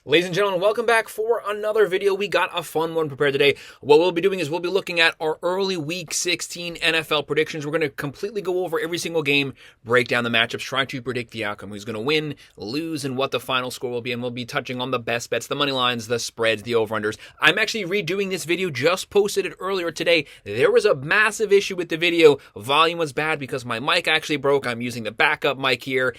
Ladies and gentlemen, welcome back for another video. We got a fun one prepared today. What we'll be doing is we'll be looking at our early Week 16 NFL predictions. We're going to completely go over every single game, break down the matchups, try to predict the outcome, who's going to win, lose, and what the final score will be. And we'll be touching on the best bets, the money lines, the spreads, the over-unders. I'm actually redoing this video, just posted it earlier today. There was a massive issue with the video. Volume was bad because my mic actually broke. I'm using the backup mic here.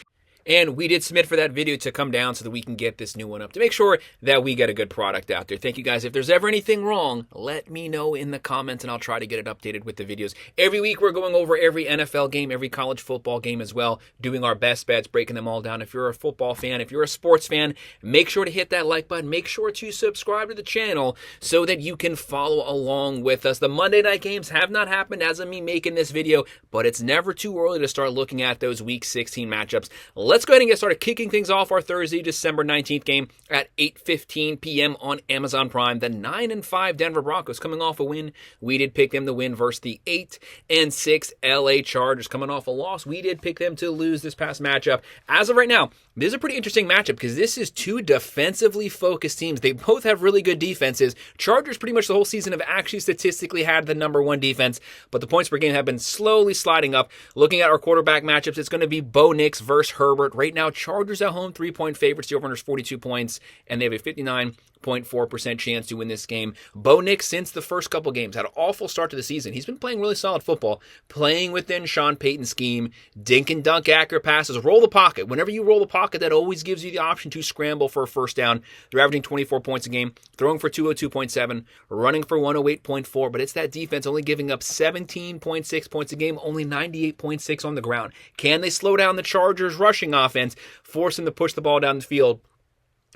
And we did submit for that video to come down so that we can get this new one up to make sure that we get a good product out there. Thank you guys. If there's ever anything wrong, let me know in the comments and I'll try to get it updated with the videos. Every week we're going over every NFL game, every college football game as well, doing our best bets, breaking them all down. If you're a football fan, if you're a sports fan, make sure to hit that like button. Make sure to subscribe to the channel so that you can follow along with us. The Monday night games have not happened as of me making this video, but it's never too early to start looking at those Week 16 matchups. Let's go ahead and get started kicking things off. Our Thursday, December 19th game at 8:15 p.m. on Amazon Prime. The 9-5 Denver Broncos coming off a win. We did pick them to win versus the 8-6 LA Chargers coming off a loss. We did pick them to lose this past matchup. As of right now, this is a pretty interesting matchup because this is two defensively focused teams. They both have really good defenses. Chargers pretty much the whole season have actually statistically had the number one defense, but the points per game have been slowly sliding up. Looking at our quarterback matchups, it's going to be Bo Nix versus Herbert. Right now, Chargers at home, 3-point favorites. The over-under is 42 points, and they have a 59.4% chance to win this game. Bo Nix, since the first couple games, had an awful start to the season. He's been playing really solid football, playing within Sean Payton's scheme, dink and dunk accurate passes, roll the pocket. Whenever you roll the pocket, that always gives you the option to scramble for a first down. They're averaging 24 points a game, throwing for 202.7, running for 108.4, but it's that defense only giving up 17.6 points a game, only 98.6 on the ground. Can they slow down the Chargers' rushing offense, force them to push the ball down the field?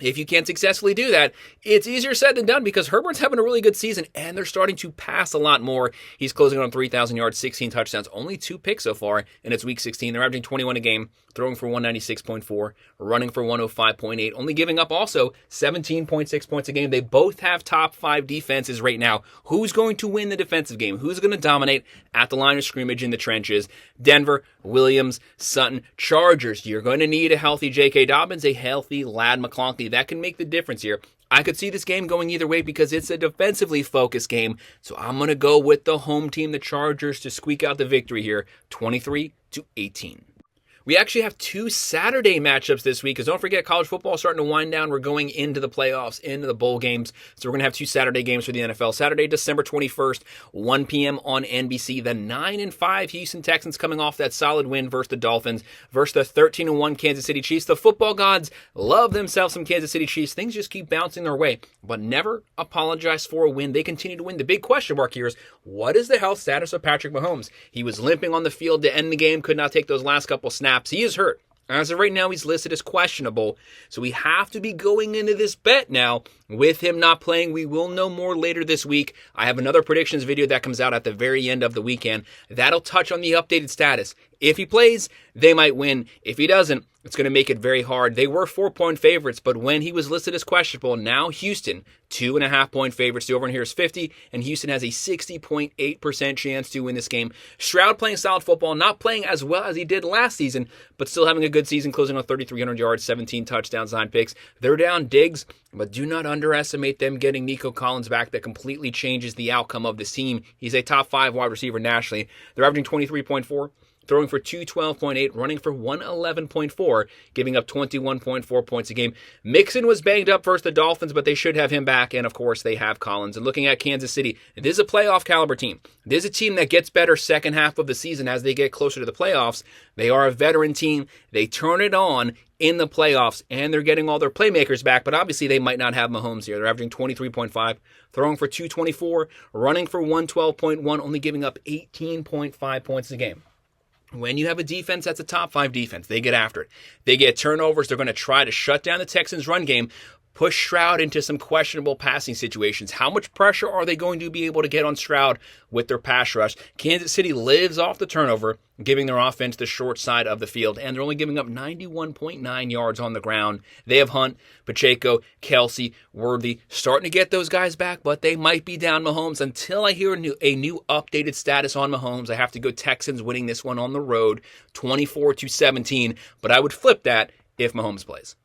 If you can't successfully do that, it's easier said than done because Herbert's having a really good season and they're starting to pass a lot more. He's closing on 3,000 yards, 16 touchdowns, only 2 picks so far, and it's Week 16. They're averaging 21 a game, throwing for 196.4, running for 105.8, only giving up also 17.6 points a game. They both have top 5 defenses right now. Who's going to win the defensive game? Who's going to dominate at the line of scrimmage in the trenches? Denver, Williams, Sutton, Chargers. You're going to need a healthy J.K. Dobbins, a healthy Ladd McConkey. That can make the difference here. I could see this game going either way because it's a defensively focused game. So I'm going to go with the home team, the Chargers, to squeak out the victory here, 23-18. We actually have 2 Saturday matchups this week because don't forget, college football is starting to wind down. We're going into the playoffs, into the bowl games. So we're going to have 2 Saturday games for the NFL. Saturday, December 21st, 1 p.m. on NBC. The 9-5 Houston Texans coming off that solid win versus the Dolphins, versus the 13-1 Kansas City Chiefs. The football gods love themselves some Kansas City Chiefs. Things just keep bouncing their way, but never apologize for a win. They continue to win. The big question mark here is, what is the health status of Patrick Mahomes? He was limping on the field to end the game, could not take those last couple snaps. He is hurt. As of right now, he's listed as questionable. So we have to be going into this bet now with him not playing. We will know more later this week. I have another predictions video that comes out at the very end of the weekend. That'll touch on the updated status. If he plays, they might win. If he doesn't, it's going to make it very hard. They were 4-point favorites, but when he was listed as questionable, now Houston, 2.5-point favorites. The over in here is 50, and Houston has a 60.8% chance to win this game. Stroud playing solid football, not playing as well as he did last season, but still having a good season, closing on 3,300 yards, 17 touchdowns, 9 picks. They're down Diggs, but do not underestimate them getting Nico Collins back. That completely changes the outcome of this team. He's a top 5 wide receiver nationally. They're averaging 23.4. Throwing for 212.8, running for 111.4, giving up 21.4 points a game. Mixon was banged up versus the Dolphins, but they should have him back, and of course they have Collins. And looking at Kansas City, this is a playoff caliber team. This is a team that gets better second half of the season as they get closer to the playoffs. They are a veteran team. They turn it on in the playoffs, and they're getting all their playmakers back, but obviously they might not have Mahomes here. They're averaging 23.5, throwing for 224, running for 112.1, only giving up 18.5 points a game. When you have a defense that's a top 5 defense, they get after it. They get turnovers. They're going to try to shut down the Texans' run game, push Stroud into some questionable passing situations. How much pressure are they going to be able to get on Stroud with their pass rush? Kansas City lives off the turnover, giving their offense the short side of the field, and they're only giving up 91.9 yards on the ground. They have Hunt, Pacheco, Kelsey, Worthy, starting to get those guys back, but they might be down Mahomes. Until I hear a new updated status on Mahomes, I have to go Texans winning this one on the road, 24-17, but I would flip that if Mahomes plays.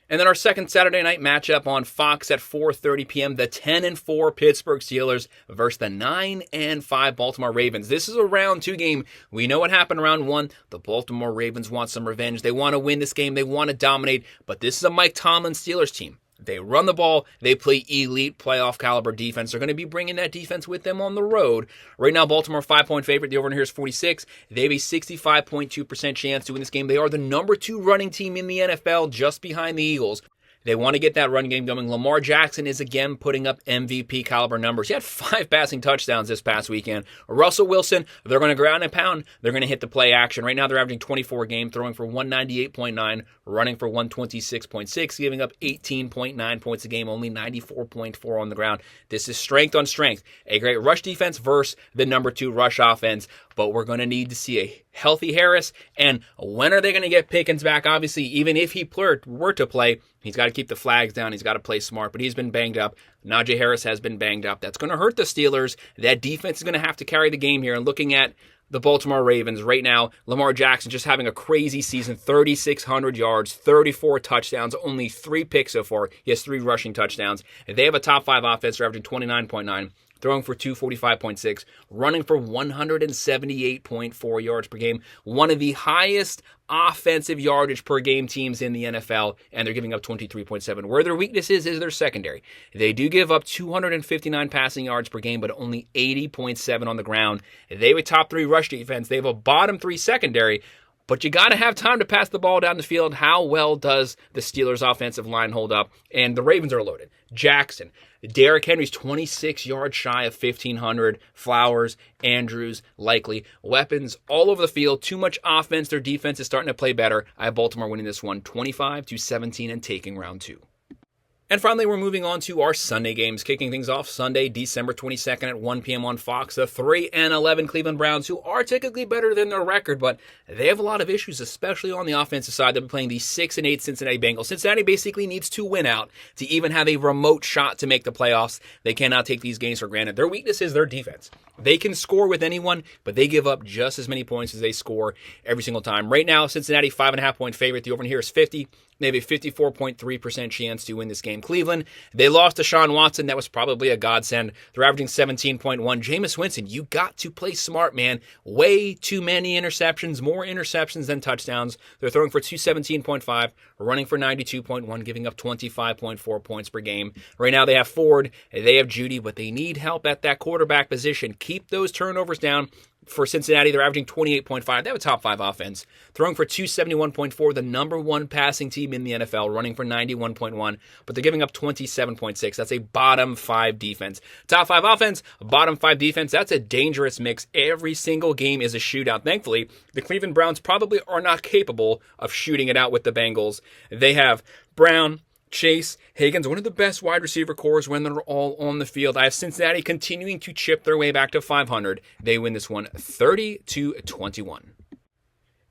And then our second Saturday night matchup on Fox at 4:30 p.m., the 10-4 Pittsburgh Steelers versus the 9-5 Baltimore Ravens. This is a round 2 game. We know what happened round 1. The Baltimore Ravens want some revenge. They want to win this game. They want to dominate. But this is a Mike Tomlin Steelers team. They run the ball. They play elite playoff caliber defense. They're going to be bringing that defense with them on the road. Right now, Baltimore 5-point favorite. The over here is 46. They have a 65.2% chance to win this game. They are the number 2 running team in the NFL, just behind the Eagles. They want to get that run game going. Lamar Jackson is again putting up MVP caliber numbers. He had 5 passing touchdowns this past weekend. Russell Wilson, they're going to ground and pound. They're going to hit the play action. Right now they're averaging 24 a game, throwing for 198.9, running for 126.6, giving up 18.9 points a game, only 94.4 on the ground. This is strength on strength. A great rush defense versus the number 2 rush offense. But we're going to need to see a healthy Harris. And when are they going to get Pickens back? Obviously, even if he were to play, he's got to keep the flags down. He's got to play smart. But he's been banged up. Najee Harris has been banged up. That's going to hurt the Steelers. That defense is going to have to carry the game here. And looking at the Baltimore Ravens right now, Lamar Jackson just having a crazy season, 3,600 yards, 34 touchdowns, only 3 picks so far. He has 3 rushing touchdowns. And they have a top 5 offense. They're averaging 29.9. Throwing for 245.6, running for 178.4 yards per game. One of the highest offensive yardage per game teams in the NFL, and they're giving up 23.7. Where their weakness is their secondary. They do give up 259 passing yards per game, but only 80.7 on the ground. They have a top 3 rush defense. They have a bottom 3 secondary. But you got to have time to pass the ball down the field. How well does the Steelers' offensive line hold up? And the Ravens are loaded. Jackson, Derrick Henry's 26 yards shy of 1,500. Flowers, Andrews, likely. Weapons all over the field. Too much offense. Their defense is starting to play better. I have Baltimore winning this one 25-17 and taking round 2. And finally, we're moving on to our Sunday games, kicking things off Sunday, December 22nd at 1 p.m. on Fox. The 3-11 Cleveland Browns, who are technically better than their record, but they have a lot of issues, especially on the offensive side. They'll be playing the 6-8 Cincinnati Bengals. Cincinnati basically needs to win out to even have a remote shot to make the playoffs. They cannot take these games for granted. Their weakness is their defense. They can score with anyone, but they give up just as many points as they score every single time. Right now, Cincinnati 5.5-point favorite. The over here is 50. They have a 54.3% chance to win this game. Cleveland, they lost to Deshaun Watson. That was probably a godsend. They're averaging 17.1. Jameis Winston, you got to play smart, man. Way too many interceptions, more interceptions than touchdowns. They're throwing for 217.5, running for 92.1, giving up 25.4 points per game. Right now they have Ford, they have Judy, but they need help at that quarterback position. Keep those turnovers down. For Cincinnati, they're averaging 28.5. They have a top 5 offense. Throwing for 271.4, the number 1 passing team in the NFL, running for 91.1, but they're giving up 27.6. That's a bottom 5 defense. Top 5 offense, bottom 5 defense. That's a dangerous mix. Every single game is a shootout. Thankfully, the Cleveland Browns probably are not capable of shooting it out with the Bengals. They have Brown, Chase, Higgins, one of the best wide receiver cores when they're all on the field. I have Cincinnati continuing to chip their way back to 500. They win this one 30-21.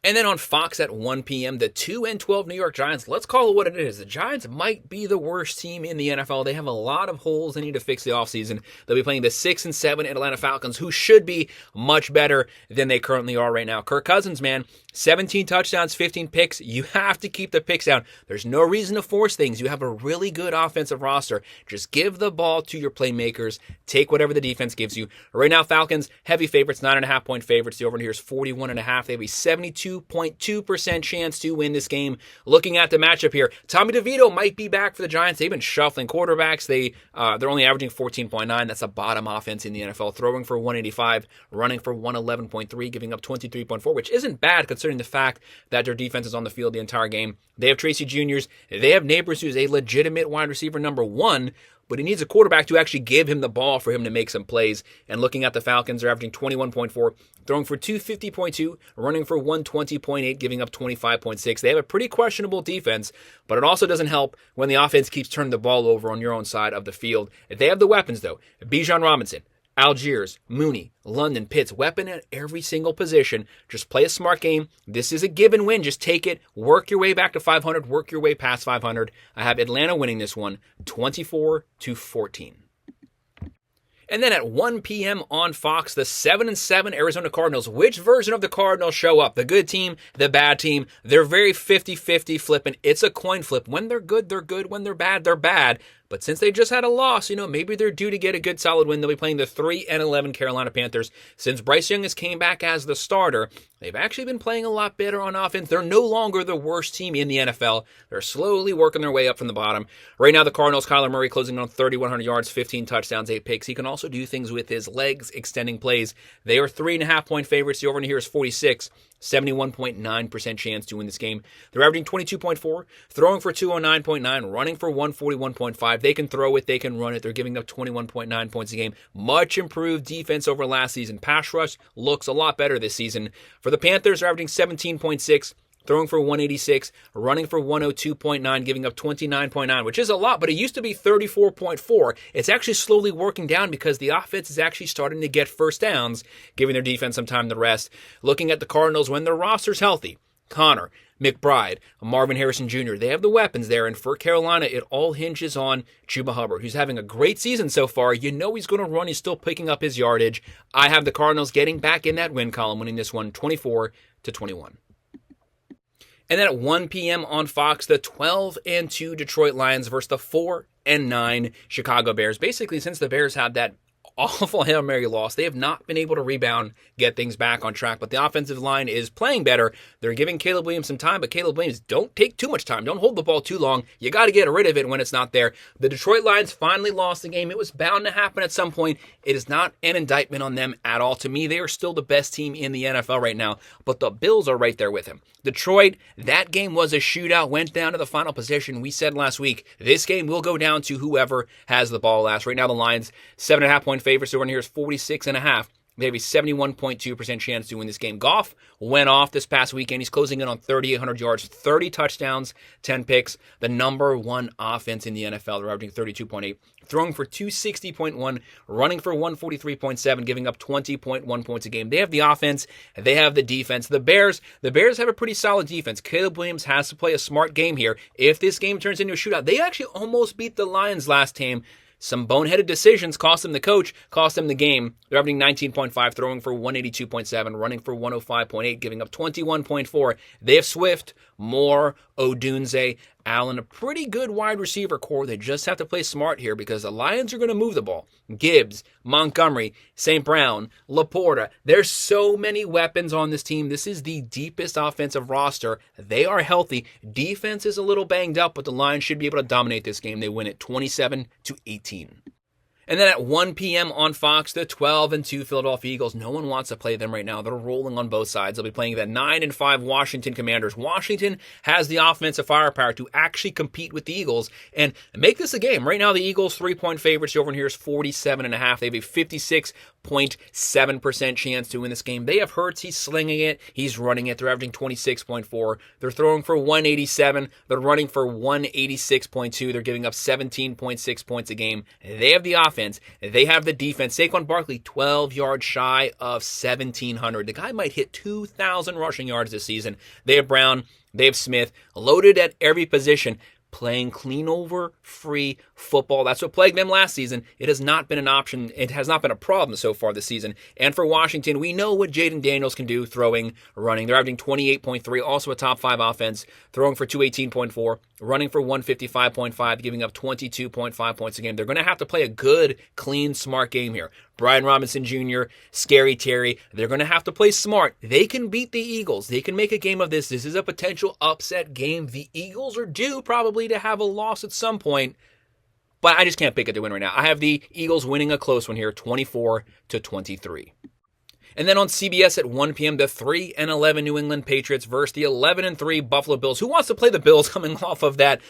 And then on Fox at 1 p.m., the 2-12 New York Giants, let's call it what it is. The Giants might be the worst team in the NFL. They have a lot of holes they need to fix the offseason. They'll be playing the 6-7 Atlanta Falcons, who should be much better than they currently are right now. Kirk Cousins, man, 17 touchdowns, 15 picks. You have to keep the picks down. There's no reason to force things. You have a really good offensive roster. Just give the ball to your playmakers. Take whatever the defense gives you. Right now, Falcons, heavy favorites, 9.5-point favorites. The over here is 41.5. They have a 72.2% chance to win this game. Looking at the matchup here, Tommy DeVito might be back for the Giants. They've been shuffling quarterbacks. They're only averaging 14.9. That's a bottom offense in the NFL. Throwing for 185, running for 111.3, giving up 23.4, which isn't bad considering the fact that their defense is on the field the entire game. They have Tracy Juniors. They have Neighbors, who's a legitimate wide receiver number 1, but he needs a quarterback to actually give him the ball for him to make some plays. And looking at the Falcons, they're averaging 21.4, throwing for 250.2, running for 120.8, giving up 25.6. They have a pretty questionable defense, but it also doesn't help when the offense keeps turning the ball over on your own side of the field. They have the weapons, though. Bijan Robinson, Algiers, Mooney, London, Pitts, weapon at every single position. Just play a smart game. This is a given win. Just take it. Work your way back to 500. Work your way past 500. I have Atlanta winning this one 24-14. And then at 1 p.m. on Fox, the 7-7 Arizona Cardinals. Which version of the Cardinals show up? The good team, the bad team. They're very 50-50 flipping. It's a coin flip. When they're good, they're good. When they're bad, they're bad. But since they just had a loss, maybe they're due to get a good solid win. They'll be playing the 3-11 Carolina Panthers. Since Bryce Young has came back as the starter, they've actually been playing a lot better on offense. They're no longer the worst team in the NFL. They're slowly working their way up from the bottom. Right now, the Cardinals, Kyler Murray closing on 3,100 yards, 15 touchdowns, 8 picks. He can also do things with his legs, extending plays. They are 3.5-point favorites. The over under here is 46. 71.9% chance to win this game. They're averaging 22.4, throwing for 209.9, running for 141.5. They can throw it, they can run it. They're giving up 21.9 points a game. Much improved defense over last season. Pass rush looks a lot better this season. For the Panthers, they're averaging 17.6, throwing for 186, running for 102.9, giving up 29.9, which is a lot, but it used to be 34.4. It's actually slowly working down because the offense is actually starting to get first downs, giving their defense some time to rest. Looking at the Cardinals, when their roster's healthy, Connor, McBride, Marvin Harrison Jr., they have the weapons there, and for Carolina, it all hinges on Chuba Hubbard, who's having a great season so far. He's going to run. He's still picking up his yardage. I have the Cardinals getting back in that win column, winning this one 24-21. And then at 1 p.m. on Fox, the 12-2 Detroit Lions versus the 4-9 Chicago Bears. Basically, since the Bears had that awful Hail Mary loss, they have not been able to rebound, get things back on track. But the offensive line is playing better. They're giving Caleb Williams some time, but Caleb Williams, don't take too much time. Don't hold the ball too long. You got to get rid of it when it's not there. The Detroit Lions finally lost the game. It was bound to happen at some point. It is not an indictment on them at all. To me, they are still the best team in the NFL right now, but the Bills are right there with them. Detroit, that game was a shootout, went down to the final possession. We said last week, this game will go down to whoever has the ball last. Right now, the Lions, 7.5-point favorites. So over here is 46.5. They have a 71.2% chance to win this game. Goff went off this past weekend. He's closing in on 3,800 yards, 30 touchdowns, 10 picks. The number one offense in the NFL. They're averaging 32.8, throwing for 260.1, running for 143.7, giving up 20.1 points a game. They have the offense. They have the defense. The Bears have a pretty solid defense. Caleb Williams has to play a smart game here. If this game turns into a shootout, they actually almost beat the Lions last time. Some boneheaded decisions cost them the coach, cost them the game. They're averaging 19.5, throwing for 182.7, running for 105.8, giving up 21.4. They have Swift, Moore, Odunze, Allen, a pretty good wide receiver core. They just have to play smart here because the Lions are going to move the ball. Gibbs, Montgomery, St. Brown, Laporta. There's so many weapons on this team. This is the deepest offensive roster. They are healthy. Defense is a little banged up, but the Lions should be able to dominate this game. They win it 27-18. And then at 1 p.m. on Fox, the 12-2 Philadelphia Eagles. No one wants to play them right now. They're rolling on both sides. They'll be playing the 9-5 Washington Commanders. Washington has the offensive firepower to actually compete with the Eagles and make this a game. Right now, the Eagles 3-point favorites. Over here is 47.5. They have a 56.7% chance to win this game. They have Hurts. He's slinging it. He's running it. They're averaging 26.4. They're throwing for 187. They're running for 186.2. They're giving up 17.6 points a game. They have the offense. They have the defense. Saquon Barkley, 12 yards shy of 1,700. The guy might hit 2,000 rushing yards this season. They have Brown. They have Smith. Loaded at every position. Playing clean over free football. That's what plagued them last season. It has not been an option. It has not been a problem so far this season. And for Washington, we know what Jaden Daniels can do throwing, running. They're averaging 28.3, also a top 5 offense, throwing for 218.4, running for 155.5, giving up 22.5 points a game. They're going to have to play a good, clean, smart game here. Brian Robinson Jr., Scary Terry, they're going to have to play smart. They can beat the Eagles. They can make a game of this. This is a potential upset game. The Eagles are due probably to have a loss at some point, but I just can't pick it to win right now. I have the Eagles winning a close one here, 24-23. And then on CBS at 1 p.m., the 3-11 New England Patriots versus the 11-3 Buffalo Bills. Who wants to play the Bills coming off of that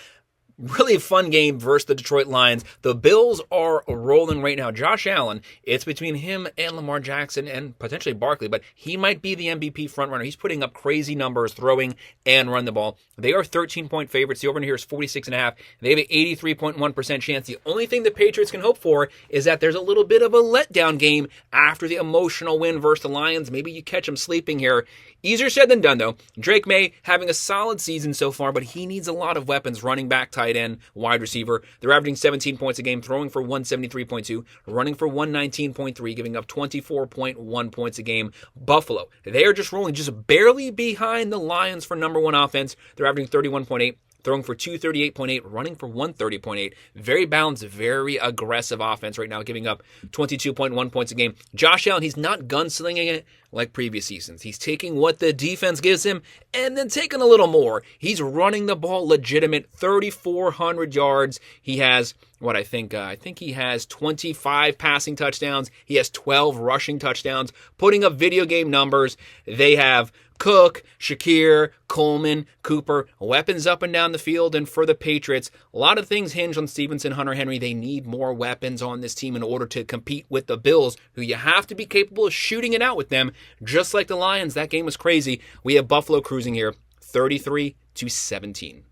really fun game versus the Detroit Lions? The Bills are rolling right now. Josh Allen, it's between him and Lamar Jackson and potentially Barkley, but he might be the MVP frontrunner. He's putting up crazy numbers throwing and run the ball. They are 13-point favorites. The over here is 46.5. They have an 83.1% chance. The only thing the Patriots can hope for is that there's a little bit of a letdown game after the emotional win versus the Lions. Maybe you catch them sleeping here. Easier said than done, though. Drake May having a solid season so far, but he needs a lot of weapons, running back, tight tight end, wide receiver. They're averaging 17 points a game, throwing for 173.2, running for 119.3, giving up 24.1 points a game. Buffalo, they are just rolling just barely behind the Lions for number one offense. They're averaging 31.8. Throwing for 238.8, running for 130.8. Very balanced, very aggressive offense right now, giving up 22.1 points a game. Josh Allen, he's not gunslinging it like previous seasons. He's taking what the defense gives him and then taking a little more. He's running the ball legitimate, 3,400 yards. He has, I think he has 25 passing touchdowns. He has 12 rushing touchdowns, putting up video game numbers. They have Cook, Shakir, Coleman, Cooper, weapons up and down the field. And for the Patriots, a lot of things hinge on Stevenson, Hunter Henry. They need more weapons on this team in order to compete with the Bills, who you have to be capable of shooting it out with them. Just like the Lions, that game was crazy. We have Buffalo cruising here, 33-17.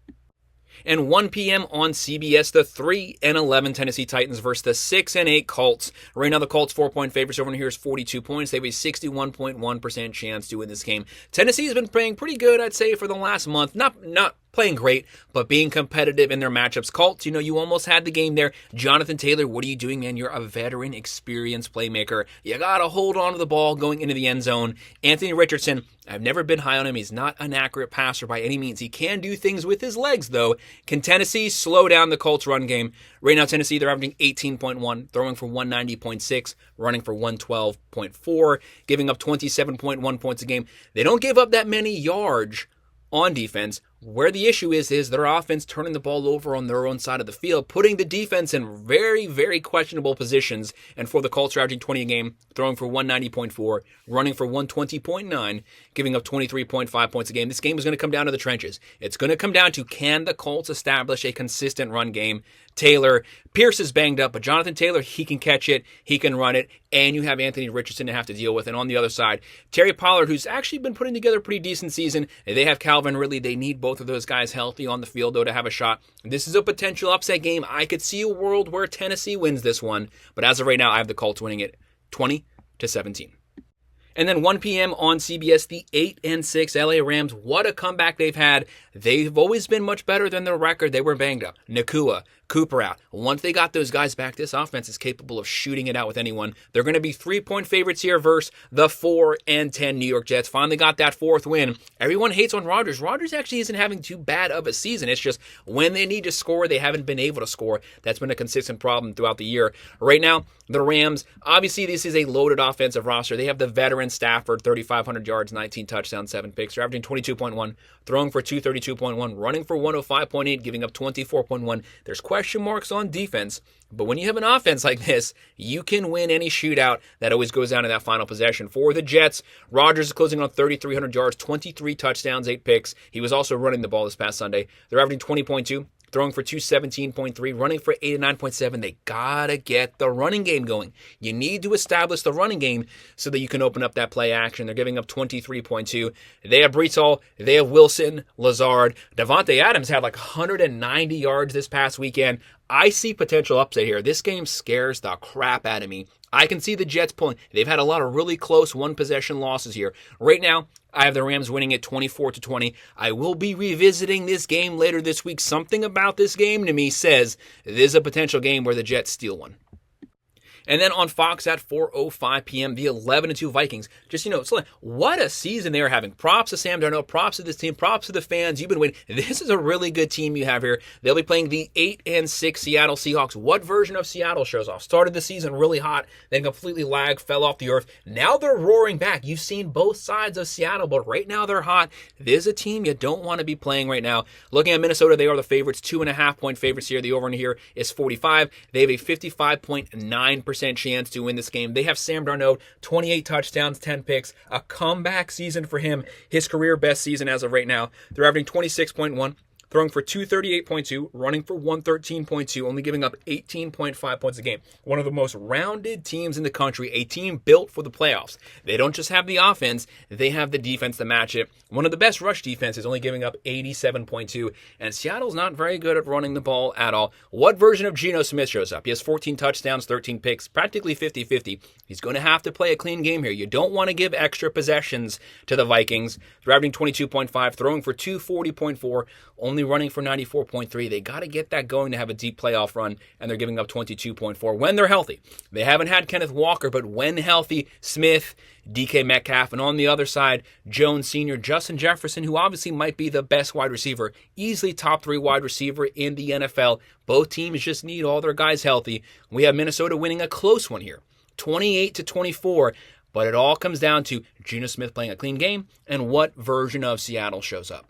And 1 p.m. on CBS, the 3-11 Tennessee Titans versus the 6-8 Colts. Right now, the Colts 4-point favorites. Over here is 42 points. They have a 61.1% chance to win this game. Tennessee has been playing pretty good, I'd say, for the last month. Not playing great, but being competitive in their matchups. Colts, you almost had the game there. Jonathan Taylor, what are you doing, man? You're a veteran, experienced playmaker. You got to hold on to the ball going into the end zone. Anthony Richardson, I've never been high on him. He's not an accurate passer by any means. He can do things with his legs, though. Can Tennessee slow down the Colts run game? Right now, Tennessee, they're averaging 18.1, throwing for 190.6, running for 112.4, giving up 27.1 points a game. They don't give up that many yards on defense. Where the issue is their offense turning the ball over on their own side of the field, putting the defense in very, very questionable positions. And for the Colts, averaging 20 a game, throwing for 190.4, running for 120.9, giving up 23.5 points a game. This game is going to come down to the trenches. It's going to come down to, can the Colts establish a consistent run game? Pierce is banged up, but Jonathan Taylor, he can catch it, he can run it, and you have Anthony Richardson to have to deal with. And on the other side, Terry Pollard, who's actually been putting together a pretty decent season. They have Calvin Ridley. They need both of those guys healthy on the field, though, to have a shot. This is a potential upset game. I could see a world where Tennessee wins this one, but as of right now, I have the Colts winning it 20-17. And then 1 p.m. on CBS, the 8-6 LA Rams. What a comeback they've had. They've always been much better than their record. They were banged up. Nakua, Cooper out. Once they got those guys back, this offense is capable of shooting it out with anyone. They're going to be 3-point favorites here versus the 4-10 New York Jets. Finally got that fourth win. Everyone hates on Rodgers. Rodgers actually isn't having too bad of a season. It's just when they need to score, they haven't been able to score. That's been a consistent problem throughout the year. Right now, the Rams, obviously this is a loaded offensive roster. They have the veteran Stafford, 3,500 yards, 19 touchdowns, 7 picks. They're averaging 22.1, throwing for 232.1, running for 105.8, giving up 24.1. There's question marks on defense, but when you have an offense like this, you can win any shootout. That always goes down to that final possession. For the Jets, Rodgers is closing on 3,300 yards, 23 touchdowns, 8 picks. He was also running the ball this past Sunday. They're averaging 20.2. Throwing for 217.3, running for 89.7. They gotta get the running game going. You need to establish the running game so that you can open up that play action. They're giving up 23.2. They have Breece Hall, they have Wilson, Lazard. Devontae Adams had like 190 yards this past weekend. I see potential upset here. This game scares the crap out of me. I can see the Jets pulling. They've had a lot of really close one-possession losses here. Right now, I have the Rams winning it 24-20. I will be revisiting this game later this week. Something about this game to me says there's a potential game where the Jets steal one. And then on Fox at 4:05 p.m., the 11-2 Vikings. Just, what a season they're having. Props to Sam Darnold. Props to this team. Props to the fans. You've been waiting. This is a really good team you have here. They'll be playing the 8-6 Seattle Seahawks. What version of Seattle shows off? Started the season really hot, then completely lagged, fell off the earth. Now they're roaring back. You've seen both sides of Seattle, but right now they're hot. There's a team you don't want to be playing right now. Looking at Minnesota, they are the favorites, 2.5-point favorites here. The over in here is 45. They have a 55.9% chance to win this game. They have Sam Darnold, 28 touchdowns, 10 picks, a comeback season for him, his career best season as of right now. They're averaging 26.1, throwing for 238.2, running for 113.2, only giving up 18.5 points a game. One of the most rounded teams in the country, a team built for the playoffs. They don't just have the offense, they have the defense to match it. One of the best rush defenses, only giving up 87.2, and Seattle's not very good at running the ball at all. What version of Geno Smith shows up? He has 14 touchdowns, 13 picks, practically 50-50. He's going to have to play a clean game here. You don't want to give extra possessions to the Vikings. They're averaging 22.5, throwing for 240.4, only only running for 94.3. They got to get that going to have a deep playoff run, and they're giving up 22.4 when they're healthy. They haven't had Kenneth Walker, but when healthy, Smith, DK Metcalf, and on the other side, Jones Sr., Justin Jefferson, who obviously might be the best wide receiver, easily top 3 wide receiver in the NFL. Both teams just need all their guys healthy. We have Minnesota winning a close one here, 28-24, but it all comes down to Geno Smith playing a clean game and what version of Seattle shows up.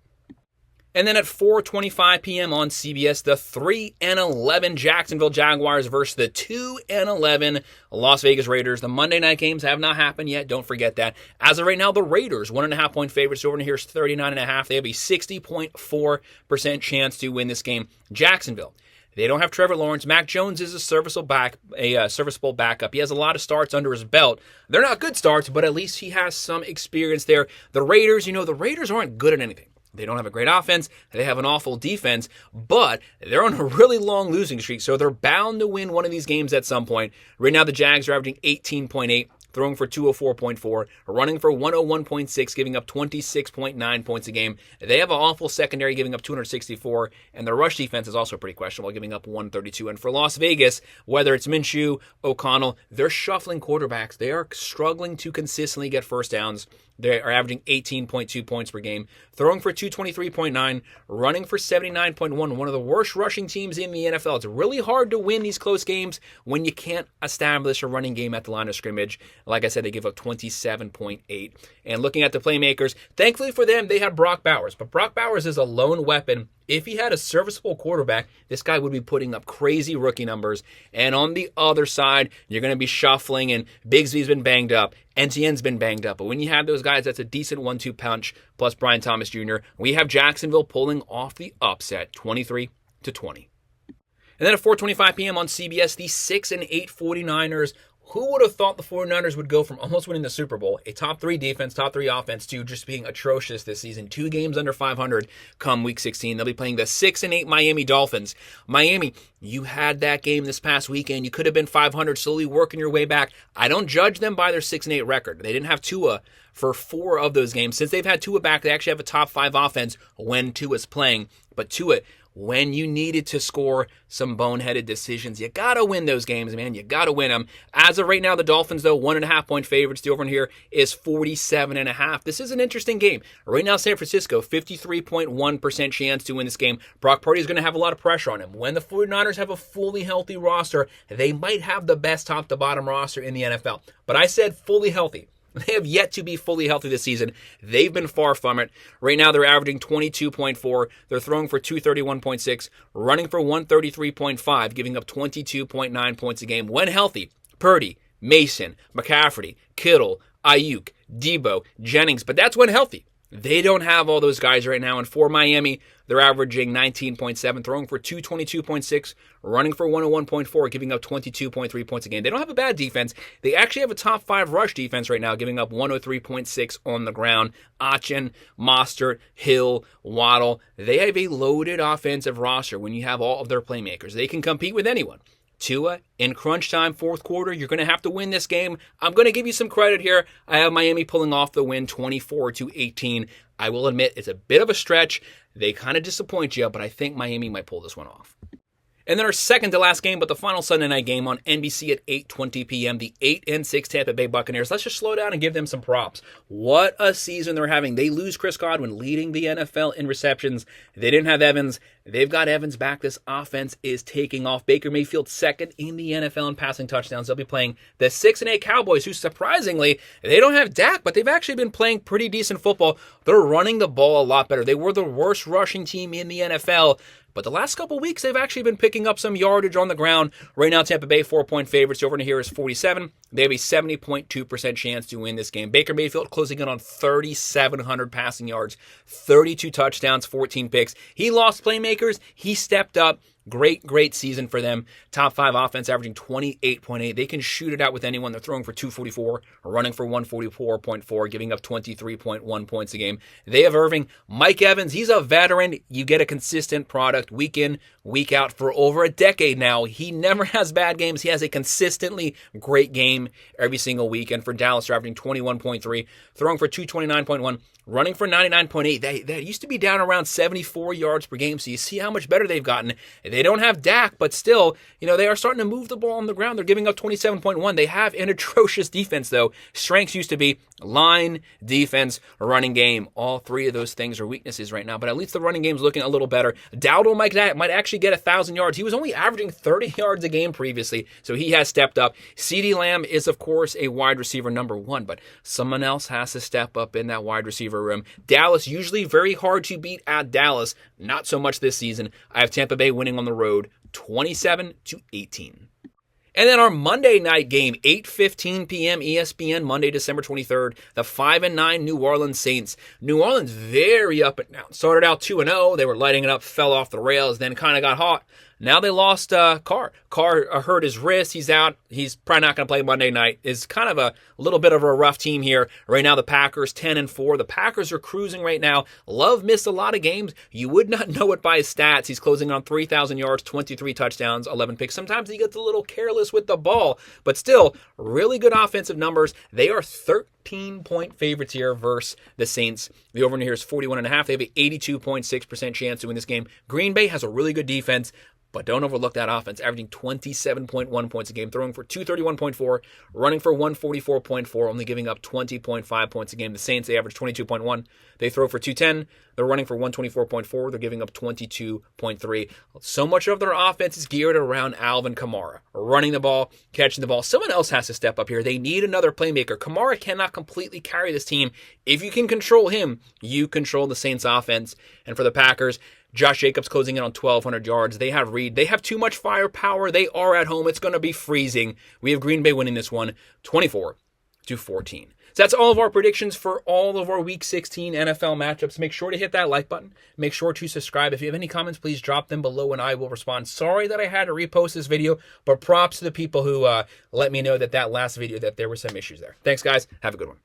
And then at 4:25 p.m. on CBS, the 3-11 Jacksonville Jaguars versus the 2-11 Las Vegas Raiders. The Monday night games have not happened yet. Don't forget that. As of right now, the Raiders, 1.5 point favorites. Over here is 39.5. They have a 60.4% chance to win this game. Jacksonville, they don't have Trevor Lawrence. Mac Jones is a serviceable backup. He has a lot of starts under his belt. They're not good starts, but at least he has some experience there. The Raiders, the Raiders aren't good at anything. They don't have a great offense. They have an awful defense, but they're on a really long losing streak, so they're bound to win one of these games at some point. Right now, the Jags are averaging 18.8, throwing for 204.4, running for 101.6, giving up 26.9 points a game. They have an awful secondary, giving up 264, and their rush defense is also pretty questionable, giving up 132. And for Las Vegas, whether it's Minshew, O'Connell, they're shuffling quarterbacks. They are struggling to consistently get first downs. They are averaging 18.2 points per game, throwing for 223.9, running for 79.1, one of the worst rushing teams in the NFL. It's really hard to win these close games when you can't establish a running game at the line of scrimmage. Like I said, they give up 27.8. And looking at the playmakers, thankfully for them, they have Brock Bowers. But Brock Bowers is a lone weapon. If he had a serviceable quarterback, this guy would be putting up crazy rookie numbers. And on the other side, you're going to be shuffling, and Bigsby's been banged up. Etienne's been banged up. But when you have those guys, that's a decent 1-2 punch, plus Brian Thomas Jr. We have Jacksonville pulling off the upset, 23-20. And then at 4:25 p.m. on CBS, the 6-8 49ers. Who would have thought the 49ers would go from almost winning the Super Bowl, a top 3 defense, top 3 offense, to just being atrocious this season? 2 games under 500 come Week 16. They'll be playing the 6-8 Miami Dolphins. Miami, you had that game this past weekend. You could have been 500, slowly working your way back. I don't judge them by their 6-8 record. They didn't have Tua for 4 of those games. Since they've had Tua back, they actually have a top 5 offense when Tua's playing. But Tua, when you needed to score some boneheaded decisions, you got to win those games, man. You got to win them. As of right now, the Dolphins, though, 1.5 point favorites. The over here is 47.5. This is an interesting game. Right now, San Francisco, 53.1% chance to win this game. Brock Purdy is going to have a lot of pressure on him. When the 49ers have a fully healthy roster, they might have the best top-to-bottom roster in the NFL. But I said fully healthy. They have yet to be fully healthy this season. They've been far from it. Right now, they're averaging 22.4. They're throwing for 231.6, running for 133.5, giving up 22.9 points a game. When healthy, Purdy, Mason, McCaffrey, Kittle, Ayuk, Debo, Jennings. But that's when healthy. They don't have all those guys right now. And for Miami, they're averaging 19.7, throwing for 222.6, running for 101.4, giving up 22.3 points a game. They don't have a bad defense. They actually have a top 5 rush defense right now, giving up 103.6 on the ground. Achin, Mostert, Hill, Waddle. They have a loaded offensive roster when you have all of their playmakers. They can compete with anyone. Tua, in crunch time, fourth quarter, you're going to have to win this game. I'm going to give you some credit here. I have Miami pulling off the win 24-18. I will admit it's a bit of a stretch. They kind of disappoint you, but I think Miami might pull this one off. And then our second to last game, but the final Sunday night game on NBC at 8:20 p.m., the 8-6 Tampa Bay Buccaneers. Let's just slow down and give them some props. What a season they're having. They lose Chris Godwin, leading the NFL in receptions. They didn't have Evans. They've got Evans back. This offense is taking off. Baker Mayfield second in the NFL in passing touchdowns. They'll be playing the 6-8 Cowboys, who surprisingly, they don't have Dak, but they've actually been playing pretty decent football. They're running the ball a lot better. They were the worst rushing team in the NFL. But the last couple weeks, they've actually been picking up some yardage on the ground. Right now, Tampa Bay, 4-point favorites. Over here is 47. They have a 70.2% chance to win this game. Baker Mayfield closing in on 3,700 passing yards, 32 touchdowns, 14 picks. He lost playmakers. He stepped up. Great season for them. Top 5 offense, averaging 28.8. They can shoot it out with anyone. They're throwing for 244, running for 144.4, giving up 23.1 points a game. They have Irving. Mike Evans, he's a veteran. You get a consistent product week in, week out for over a decade now. He never has bad games. He has a consistently great game every single week. And for Dallas, they're averaging 21.3, throwing for 229.1, running for 99.8. That used to be down around 74 yards per game. So you see how much better they've gotten. They don't have Dak, but still, they are starting to move the ball on the ground. They're giving up 27.1. They have an atrocious defense, though. Strengths used to be line, defense, running game. All 3 of those things are weaknesses right now, but at least the running game's looking a little better. Dowdle might actually get 1,000 yards. He was only averaging 30 yards a game previously, so he has stepped up. CeeDee Lamb is, of course, a wide receiver number 1, but someone else has to step up in that wide receiver room. Dallas, usually very hard to beat at Dallas. Not so much this season. I have Tampa Bay winning on the road 27-18. And then our Monday night game, 8:15 p.m. ESPN, Monday, December 23rd, the 5-9 New Orleans Saints. New Orleans very up and down. Started out 2-0. They were lighting it up, fell off the rails, then kind of got hot. Now they lost Carr. Carr hurt his wrist. He's out. He's probably not going to play Monday night. It's kind of a little bit of a rough team here. Right now, the Packers 10-4. The Packers are cruising right now. Love missed a lot of games. You would not know it by his stats. He's closing on 3,000 yards, 23 touchdowns, 11 picks. Sometimes he gets a little careless with the ball, but still, really good offensive numbers. They are 13-point favorites here versus the Saints. The over-under here is 41.5. They have an 82.6% chance to win this game. Green Bay has a really good defense, but don't overlook that offense, averaging 27.1 points a game, throwing for 231.4, running for 144.4, only giving up 20.5 points a game. The Saints, they average 22.1. They throw for 210. They're running for 124.4. They're giving up 22.3. So much of their offense is geared around Alvin Kamara, running the ball, catching the ball. Someone else has to step up here. They need another playmaker. Kamara cannot completely carry this team. If you can control him, you control the Saints offense. And for the Packers, Josh Jacobs closing in on 1,200 yards. They have Reed. They have too much firepower. They are at home. It's going to be freezing. We have Green Bay winning this one 24-14. So that's all of our predictions for all of our Week 16 NFL matchups. Make sure to hit that like button. Make sure to subscribe. If you have any comments, please drop them below and I will respond. Sorry that I had to repost this video, but props to the people who let me know that last video that there were some issues there. Thanks, guys. Have a good one.